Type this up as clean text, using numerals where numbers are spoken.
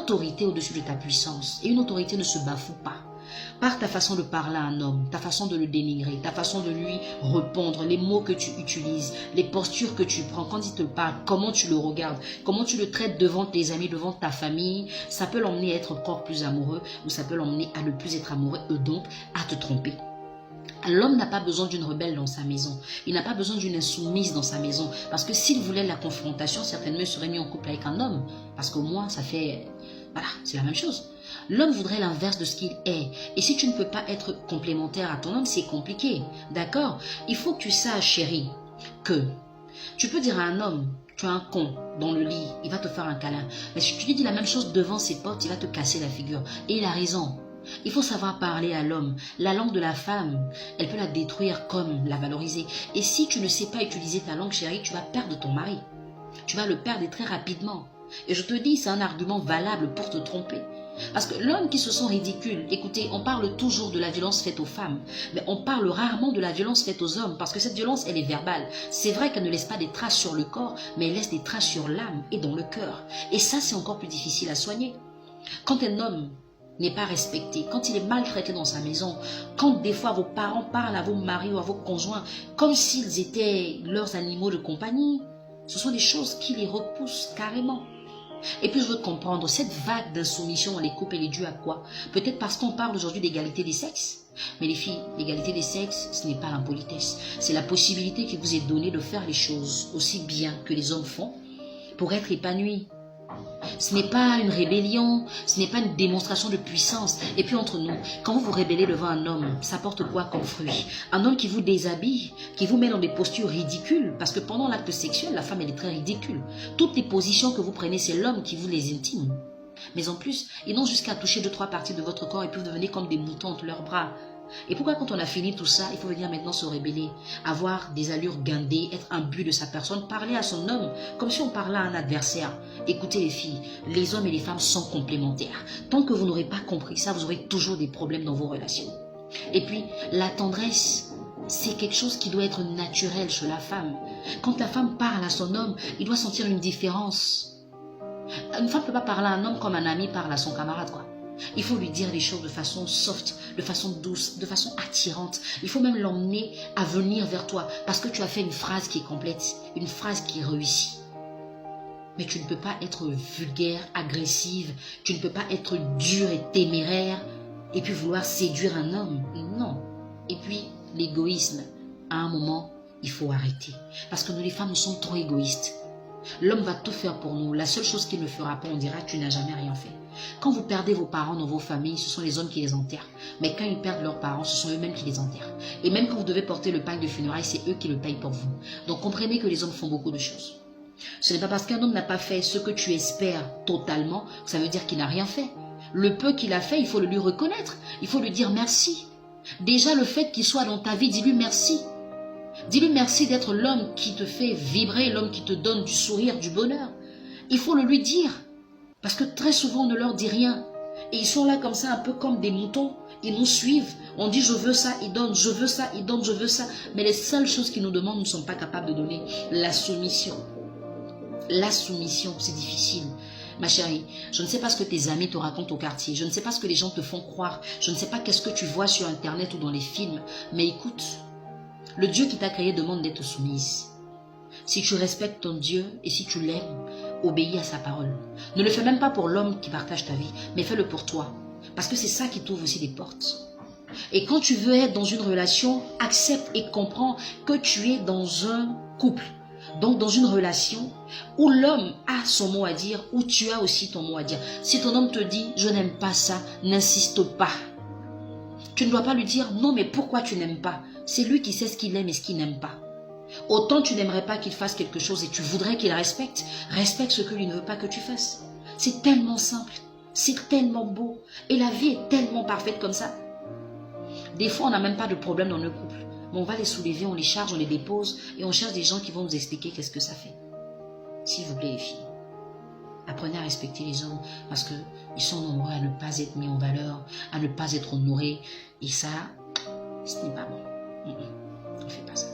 autorité au-dessus de ta puissance. Et une autorité ne se bafoue pas. Par ta façon de parler à un homme, ta façon de le dénigrer, ta façon de lui répondre, les mots que tu utilises, les postures que tu prends quand il te parle, comment tu le regardes, comment tu le traites devant tes amis, devant ta famille, ça peut l'emmener à être encore plus amoureux ou ça peut l'emmener à ne plus être amoureux et donc à te tromper. L'homme n'a pas besoin d'une rebelle dans sa maison. Il n'a pas besoin d'une insoumise dans sa maison. Parce que s'il voulait la confrontation, certainement il serait mis en couple avec un homme. Parce qu'au moins, ça fait... Voilà, c'est la même chose. L'homme voudrait l'inverse de ce qu'il est. Et si tu ne peux pas être complémentaire à ton homme, c'est compliqué. D'accord? Il faut que tu saches, chérie, que tu peux dire à un homme, tu es un con dans le lit, il va te faire un câlin. Mais si tu lui dis la même chose devant ses potes, il va te casser la figure. Et il a raison. Il faut savoir parler à l'homme. La langue de la femme, elle peut la détruire comme la valoriser. Et si tu ne sais pas utiliser ta langue, chérie, tu vas perdre ton mari. Tu vas le perdre très rapidement. Et je te dis, c'est un argument valable pour te tromper. Parce que l'homme qui se sent ridicule, écoutez, on parle toujours de la violence faite aux femmes, mais on parle rarement de la violence faite aux hommes, parce que cette violence, elle est verbale. C'est vrai qu'elle ne laisse pas des traces sur le corps, mais elle laisse des traces sur l'âme et dans le cœur. Et ça, c'est encore plus difficile à soigner. Quand un homme n'est pas respecté, quand il est maltraité dans sa maison, quand des fois vos parents parlent à vos maris ou à vos conjoints comme s'ils étaient leurs animaux de compagnie, ce sont des choses qui les repoussent carrément. Et puis je veux comprendre, cette vague d'insoumission dans les couples, elle est due à quoi? Peut-être parce qu'on parle aujourd'hui d'égalité des sexes. Mais les filles, l'égalité des sexes, ce n'est pas l'impolitesse. C'est la possibilité qui vous est donnée de faire les choses aussi bien que les hommes font pour être épanouis. Ce n'est pas une rébellion, ce n'est pas une démonstration de puissance. Et puis entre nous, quand vous vous rébellez devant un homme, ça porte quoi comme fruit? Un homme qui vous déshabille, qui vous met dans des postures ridicules, parce que pendant l'acte sexuel, la femme elle est très ridicule. Toutes les positions que vous prenez, c'est l'homme qui vous les intime. Mais en plus, ils n'ont jusqu'à toucher 2-3 parties de votre corps et puis vous devenez comme des moutons entre leurs bras. Et pourquoi quand on a fini tout ça, il faut venir maintenant se rebeller, avoir des allures guindées, être imbu de sa personne, parler à son homme comme si on parlait à un adversaire. Écoutez les filles, les hommes et les femmes sont complémentaires. Tant que vous n'aurez pas compris ça, vous aurez toujours des problèmes dans vos relations. Et puis, la tendresse, c'est quelque chose qui doit être naturel chez la femme. Quand la femme parle à son homme, il doit sentir une différence. Une femme ne peut pas parler à un homme comme un ami parle à son camarade, quoi. Il faut lui dire les choses de façon soft, de façon douce, de façon attirante. Il faut même l'emmener à venir vers toi parce que tu as fait une phrase qui est complète, une phrase qui est réussie. Mais tu ne peux pas être vulgaire, agressive, tu ne peux pas être dure et téméraire et puis vouloir séduire un homme. Non. Et puis, l'égoïsme, à un moment, il faut arrêter. Parce que nous, les femmes, nous sommes trop égoïstes. L'homme va tout faire pour nous. La seule chose qu'il ne fera pas, on dira, tu n'as jamais rien fait. Quand vous perdez vos parents dans vos familles, ce sont les hommes qui les enterrent. Mais quand ils perdent leurs parents, ce sont eux-mêmes qui les enterrent. Et même quand vous devez porter le pain de funérailles, c'est eux qui le payent pour vous. Donc comprenez que les hommes font beaucoup de choses. Ce n'est pas parce qu'un homme n'a pas fait ce que tu espères totalement, ça veut dire qu'il n'a rien fait. Le peu qu'il a fait, il faut le lui reconnaître. Il faut lui dire merci. Déjà, le fait qu'il soit dans ta vie, dis-lui merci. Dis-lui merci d'être l'homme qui te fait vibrer, l'homme qui te donne du sourire, du bonheur. Il faut le lui dire. Parce que très souvent, on ne leur dit rien. Et ils sont là comme ça, un peu comme des moutons. Ils nous suivent. On dit je veux ça, ils donnent, je veux ça, ils donnent, je veux ça. Mais les seules choses qu'ils nous demandent, nous ne sommes pas capables de donner. La soumission. La soumission, c'est difficile. Ma chérie, je ne sais pas ce que tes amis te racontent au quartier. Je ne sais pas ce que les gens te font croire. Je ne sais pas qu'est-ce que tu vois sur Internet ou dans les films. Mais écoute, le Dieu qui t'a créé demande d'être soumise. Si tu respectes ton Dieu et si tu l'aimes, obéis à sa parole. Ne le fais même pas pour l'homme qui partage ta vie, mais fais-le pour toi. Parce que c'est ça qui t'ouvre aussi des portes. Et quand tu veux être dans une relation, accepte et comprends que tu es dans un couple. Donc dans une relation où l'homme a son mot à dire, où tu as aussi ton mot à dire. Si ton homme te dit « je n'aime pas ça », n'insiste pas. Tu ne dois pas lui dire « non mais pourquoi tu n'aimes pas ?» C'est lui qui sait ce qu'il aime et ce qu'il n'aime pas. Autant tu n'aimerais pas qu'il fasse quelque chose et tu voudrais qu'il respecte. Respecte ce que lui ne veut pas que tu fasses. C'est tellement simple, c'est tellement beau. Et la vie est tellement parfaite comme ça. Des fois, on n'a même pas de problème dans le couple. Mais on va les soulever, on les charge, on les dépose et on cherche des gens qui vont nous expliquer qu'est-ce que ça fait. S'il vous plaît les filles, apprenez à respecter les hommes parce qu'ils sont nombreux à ne pas être mis en valeur, à ne pas être honorés. Et ça, ce n'est pas bon. On ne fait pas ça.